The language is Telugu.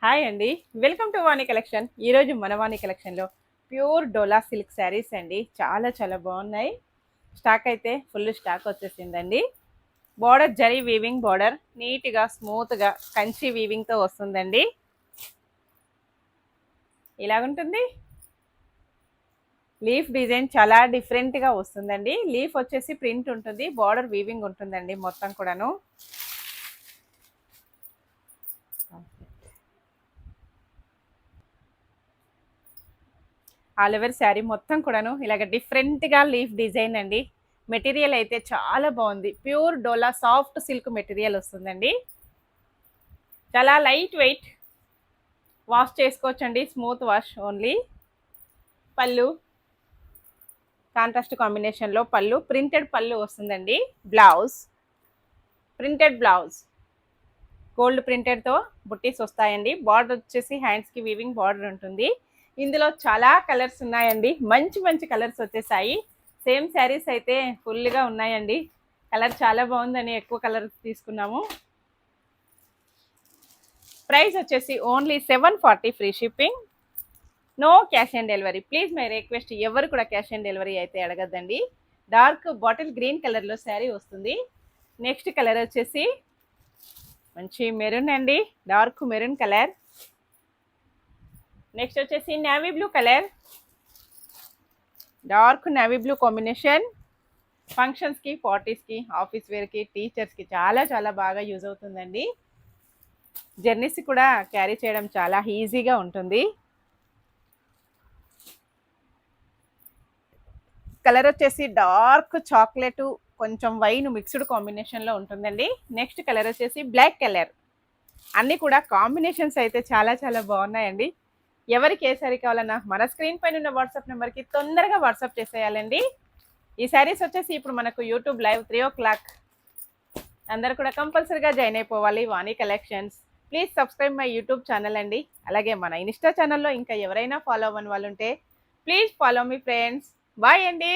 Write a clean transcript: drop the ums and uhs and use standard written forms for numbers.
హాయ్ అండి. Welcome to Vani collection. ఈరోజు మన వాణి కలెక్షన్లో ప్యూర్ డోలా సిల్క్ శారీస్ అండి. చాలా చాలా బాగున్నాయి. స్టాక్ అయితే ఫుల్ స్టాక్ వచ్చేసిందండి. బార్డర్ జరీ వీవింగ్ బార్డర్, నీట్గా స్మూత్గా కంచి వీవింగ్తో వస్తుందండి. ఇలాగుంటుంది. లీఫ్ డిజైన్ చాలా డిఫరెంట్గా వస్తుందండి. లీఫ్ వచ్చేసి ప్రింట్ ఉంటుంది, బార్డర్ వీవింగ్ ఉంటుందండి మొత్తం కూడాను. ఆల్ ఓవర్ శారీ మొత్తం కూడాను ఇలాగ డిఫరెంట్గా లీఫ్ డిజైన్ అండి. మెటీరియల్ అయితే చాలా బాగుంది. ప్యూర్ డోలా సాఫ్ట్ సిల్క్ మెటీరియల్ వస్తుందండి. చాలా లైట్ వెయిట్, వాష్ చేసుకోవచ్చండి. Smooth wash only. పళ్ళు కాంట్రాస్ట్ కాంబినేషన్లో పళ్ళు, ప్రింటెడ్ పళ్ళు వస్తుందండి. బ్లౌజ్ ప్రింటెడ్ బ్లౌజ్, గోల్డ్ ప్రింటెడ్తో బుట్టీస్ వస్తాయండి. బార్డర్ వచ్చేసి హ్యాండ్స్కి వీవింగ్ బార్డర్ ఉంటుంది. ఇందులో చాలా కలర్స్ ఉన్నాయండి. మంచి మంచి కలర్స్ వచ్చేసాయి. సేమ్ శారీస్ అయితే ఫుల్గా ఉన్నాయండి. కలర్ చాలా బాగుందని ఎక్కువ కలర్ తీసుకున్నాము. ప్రైస్ వచ్చేసి only 740 free shipping, no cash on delivery. Please my request, ఎవరు కూడా క్యాష్ ఆన్ డెలివరీ అయితే అడగద్దండి. డార్క్ బాటిల్ గ్రీన్ కలర్లో శారీ వస్తుంది. నెక్స్ట్ కలర్ వచ్చేసి మంచి మెరూన్ అండి, డార్క్ మెరూన్ కలర్. నెక్స్ట్ వచ్చేసి navy blue colour, dark navy blue combination. ఫంక్షన్స్కి, పార్టీస్కి, ఆఫీస్ వేర్కి, టీచర్స్కి చాలా చాలా బాగా యూజ్ అవుతుందండి. జర్నీస్ కూడా క్యారీ చేయడం చాలా ఈజీగా ఉంటుంది. కలర్ వచ్చేసి డార్క్ చాక్లెట్ కొంచెం వైన్ మిక్స్డ్ కాంబినేషన్లో ఉంటుందండి. నెక్స్ట్ కలర్ వచ్చేసి బ్లాక్ కలర్. అన్నీ కూడా కాంబినేషన్స్ అయితే చాలా చాలా బాగున్నాయండి. ఎవరికి ఏ సారీ కావాలన్నా మన స్క్రీన్ పైన ఉన్న వాట్సాప్ నెంబర్కి తొందరగా వాట్సాప్ చేసేయాలండి. ఈ శారీస్ వచ్చేసి ఇప్పుడు మనకు యూట్యూబ్ లైవ్ 3 o'clock. అందరూ కూడా కంపల్సరీగా జాయిన్ అయిపోవాలి Vani collections. Please subscribe my YouTube channel అండి. అలాగే మన ఇన్స్టా ఛానల్లో ఇంకా ఎవరైనా ఫాలో అవ్వని వాళ్ళు ఉంటే ప్లీజ్ ఫాలో మీ ఫ్రెండ్స్. బాయ్ అండి.